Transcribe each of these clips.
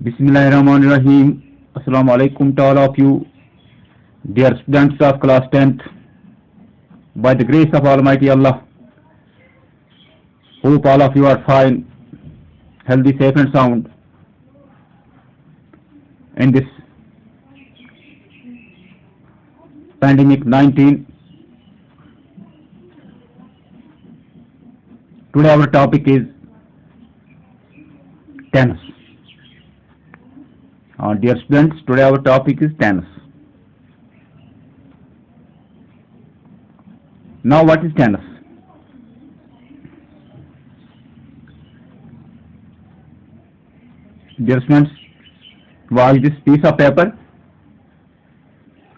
Bismillahirrahmanirrahim. Assalamu alaikum to all of you, dear students of class 10th. By the grace of Almighty Allah, hope all of you are fine, healthy, safe and sound in this pandemic 19. Today our topic is tennis. Dear students, today our topic is tennis. Now what is tennis? Dear students, watch this piece of paper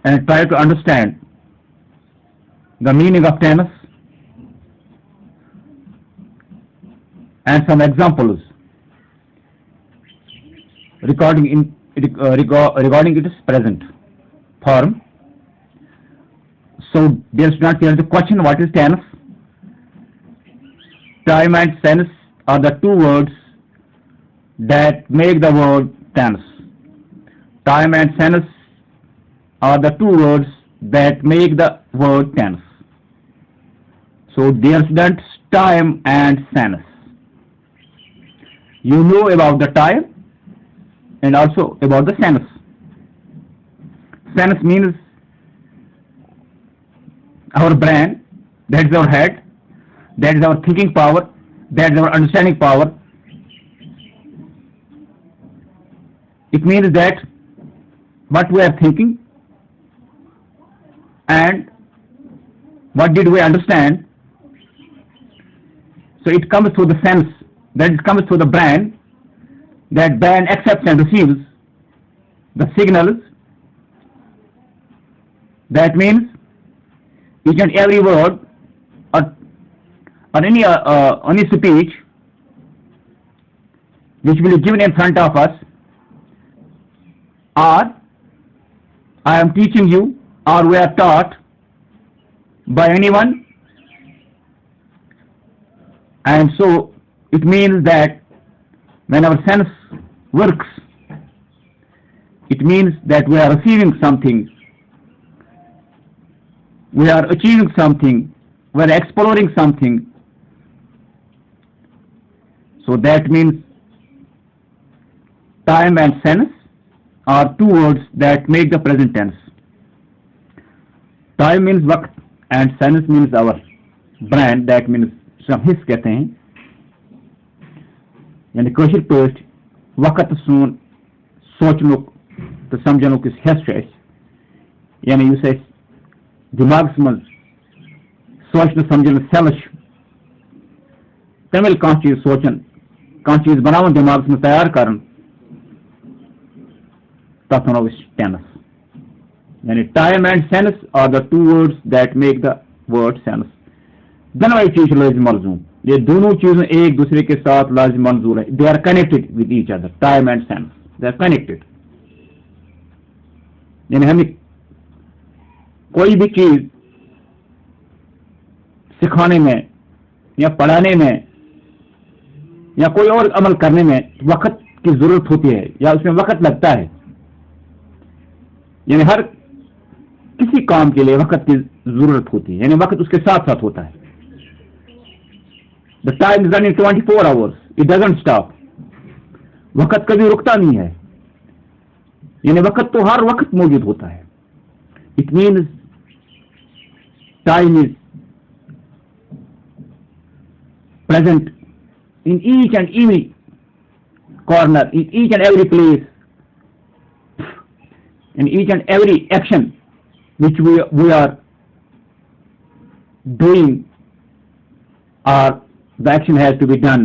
and try to understand the meaning of tennis and some examples regarding its present form. So, dear students, here is the question: what is tennis? Time and tennis are the two words that make the word tennis. Time and tennis are the two words that make the word tennis. So, dear students, time and tennis. You know about the time and also about the sense. Sense means our brain, that is our head, that is our thinking power, that is our understanding power. It means that what we are thinking and what did we understand. So it comes through the sense, that it comes through the brain, that brain accepts and receives the signals. That means each and every word or any speech which will be given in front of us, or I am teaching you, or we are taught by anyone, and so it means that when our sense works, it means that we are receiving something, we are achieving something, we are exploring something. So that means time and sense are two words that make the present tense. Time means वक्त and sense means our brain, that means हम हिस्स कहते हैं, यानी कशिर पट वक़्त सोन सोचनुक तो समझनुक हिस्स यानी use दिमाग मज सोचन समझन सेल तमिल कह चीज सोचन कह चीज बनावन दिमाग में तैयार कर तथ वनो टेंस. यानी time and sense are the two words that make the word sense. दोनों चीज लाजिम मलजूम, ये दोनों चीजें एक दूसरे के साथ लाजिम मंजूर है. They are connected with each other. Time and sense, they are connected. यानी हमें कोई भी चीज सिखाने में या पढ़ाने में या कोई और अमल करने में वक्त की जरूरत होती है या उसमें वक्त लगता है. यानी हर किसी काम के लिए वक्त की जरूरत होती है, यानी वक्त उसके साथ साथ होता है. The time is running 24 hours. It doesn't stop. वक्त कभी रुकता नहीं है, यानी वक्त तो हर वक्त मौजूद होता है. It means time is present in each and every corner, in each and every place, in each and every action which we are doing, or the action has to be done.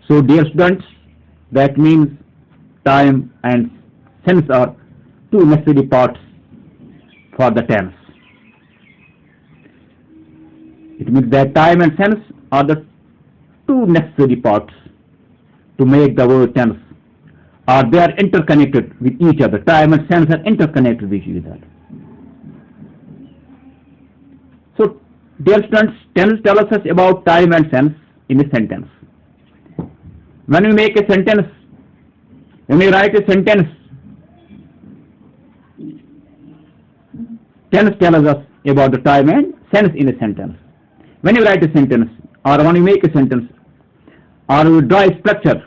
So dear students, that means time and sense are two necessary parts for the tense. It means that time and sense are the two necessary parts to make the word tense, or they are interconnected with each other. Time and sense are interconnected with each other. So dear students, tense tells us about time and sense in a sentence. When we make a sentence, When you write a sentence, tense tells us about the time and sense in a sentence. When you write a sentence, or when you make a sentence, or you draw a structure,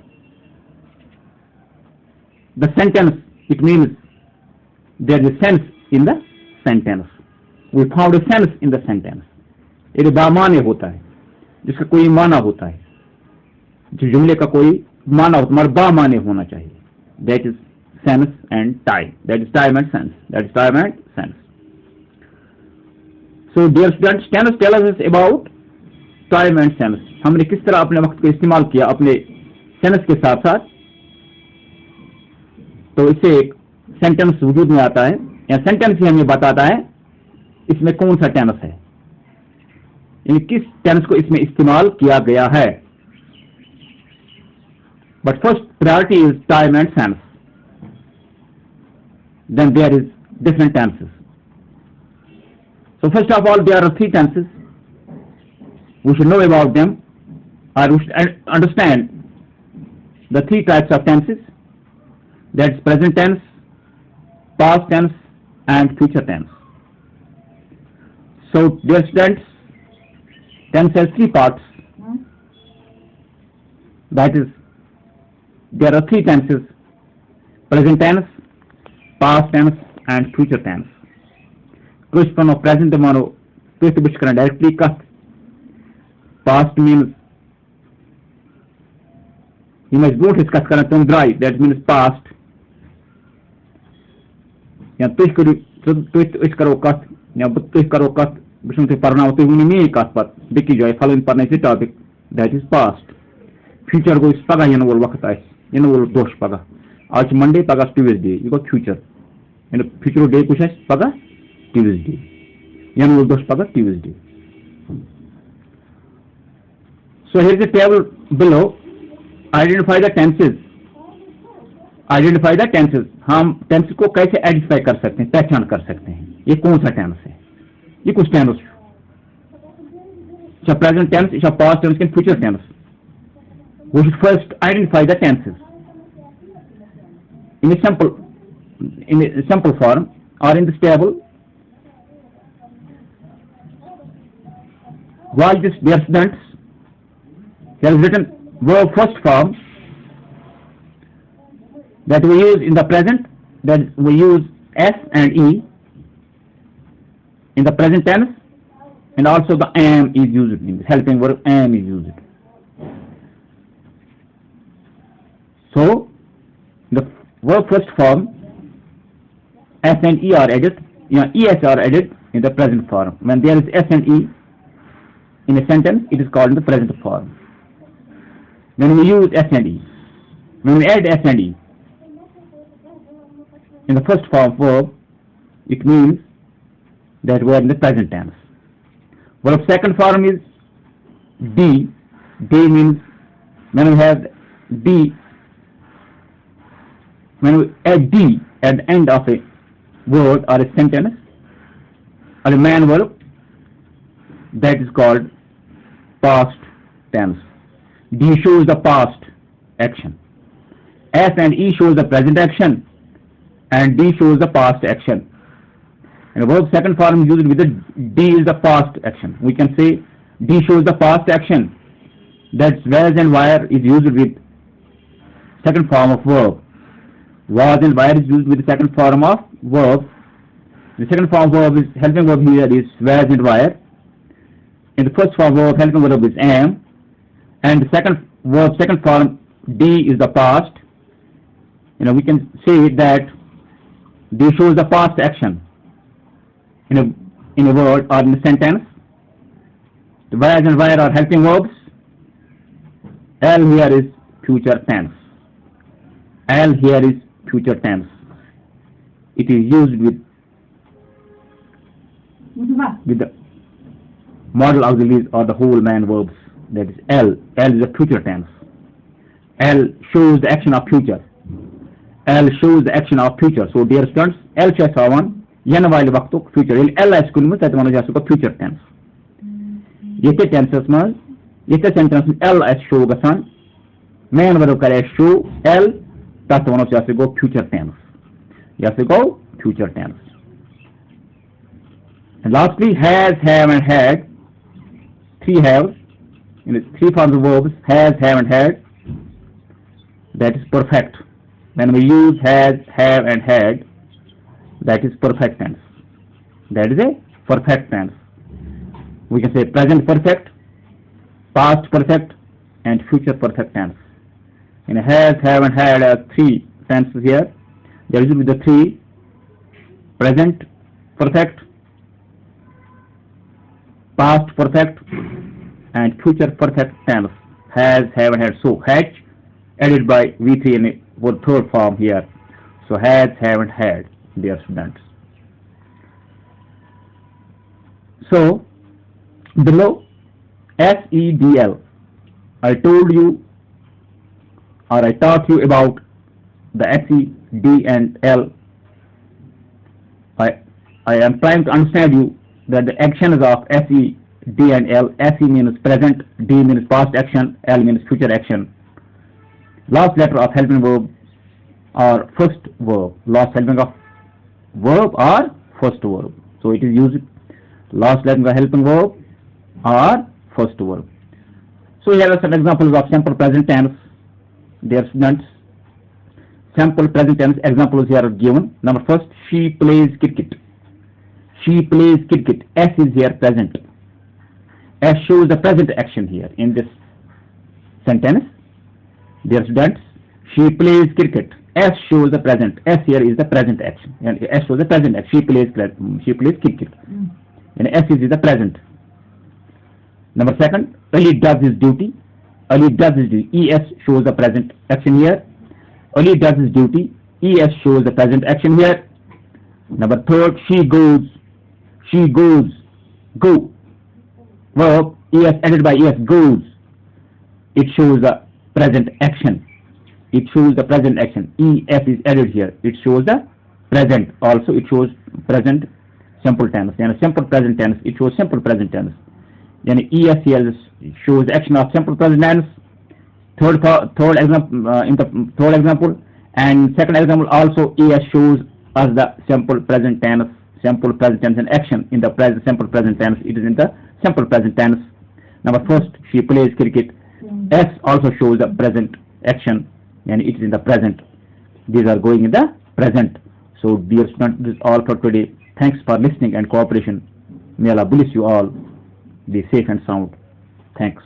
the sentence, it means there is a sense in the sentence. We found a sense in the sentence. एक बामान्य होता है जिसका कोई माना होता है, जो जुमले का कोई माना होता है, बामान्य होना चाहिए. That is sense and time. That is time and sense. That is time and sense. So dear students, tense tells us about time and sense. हमने किस तरह अपने वक्त को इस्तेमाल किया अपने सेंस के साथ साथ, तो इससे एक सेंटेंस वजूद में आता है, या सेंटेंस ही हमें बताता है इसमें कौन सा टेंस है, यानी किस टेंस को इसमें इस्तेमाल किया गया है. But first priority is time and sense, then there is different tenses. So first of all, there are three tenses. We should know about them, or we should understand the three types of tenses. That's present tense, past tense, and future tense. So dear students, tense has three parts. That is, there are three tenses: present tense, past tense, and future tense. कुछ प्रोनो present मानो तो इसे Bush करना directly कथ. Past means you must brute इस कथ करना तुम ड्राई, दैट मीन्स पास्ट. या तुझ करो कथ, या तुझ करो कथ बुशम से पढ़ना होते हुए नहीं कथ पर बिकी जो है फलन पढ़ने से topic, that is past. Future को इस पगा यन वो वक्त आए, यन वो दोष पगा. आज मंडे पगा ट्यूसडे, यू गो फ्यूचर, यानी फ्यूचर डे कुछ है पगा Tuesday. Yan will dos paga Tuesday. So here is a table below. Identify the tenses. Identify the tenses. हम टेंस को कैसे आइडेंटिफाई कर सकते हैं, पहचान कर सकते हैं, ये कौन सा टेंस है. ये कुछ टेंस, इसका प्रेजेंट टेंस, इसका पास्ट टेंस, इसका future tense. We should first identify the tenses in a simple form, or in this table. While this, dear students, here is written verb first form that we use in the present, that we use S and E in the present tense, and also the am is used in this helping verb, am is used. So the verb first form, S and E are added, ES are added in the present form. When there is S and E in a sentence, it is called in the present form. When we use S and E, when we add S and E in the first form verb, it means that we are in the present tense. Verb second form is D. D means when we have D, when we add D at the end of a word or a sentence or a main verb, that is called past tense. D shows the past action. S and E shows the present action, and D shows the past action. And the verb second form used with the D is the past action. We can say D shows the past action. That's was and were is used with second form of verb. Was and were is used with the second form of verb. The second form of verb is helping verb here is was and were. In the first form verb, helping verb is am, and the second verb, second form D is the past. We can say that D shows the past action in a word or in a sentence. The was and were are helping verbs. L here is future tense. L here is future tense. It is used with the modal auxiliaries or the whole man verbs. That is L. L is a future tense. L shows the action of future. L shows the action of future. So dear students, L says one, yen while vaktuk future. L as kun that one is future tense. Yete tenses mas, yete sentence L as show gasan, man verb kare show L, तथ वनो यह go future tense, यह go future tense. And lastly, has, have and had, three haves, in three forms of verbs, has, have and had, that is perfect. When we use has, have and had, that is perfect tense. That is a perfect tense. We can say present perfect, past perfect, and future perfect tense. In has, have and had are three tenses here. There will be the three: present perfect, past perfect, and future perfect tense. Has, have and had. So had added by V3 in for third form here. So has, have and had, dear students. So below SEDL, I told you, or I taught you about the SE, D and L. I am trying to understand you that the actions of SE, D and L. SE means present, D means past action, L means future action. Last letter of helping verb or first verb. Last helping of verb or first verb. So it is used last letter of helping verb or first verb. So here are some examples of simple present tense. Dear students, simple present tense examples here are given. Number first, she plays cricket. She plays cricket. S is here present. S shows the present action here in this sentence. Dear students, she plays cricket. S shows the present. S here is the present action. And S shows the present action. She plays cricket. And S is the present. Number second, Ali does his duty. Ali does his duty. ES shows the present action here. Ali does his duty. ES shows the present action here. Number third, she goes. She goes. Go. Verb. ES added by ES goes. It shows the present action. It shows the present action. ES is added here. It shows the present. Also, it shows present simple tense. And simple present tense. It shows simple present tense. Then ES here shows action of simple present tense. Third example in the third example, and second example also ES shows us the simple present tense. Simple present tense and action in the present simple present tense. It is in the simple present tense. Number first, she plays cricket. S also shows the present action, and it is in the present. These are going in the present. So dear students, this is all for today. Thanks for listening and cooperation. May Allah bless you all. Be safe and sound. Thanks.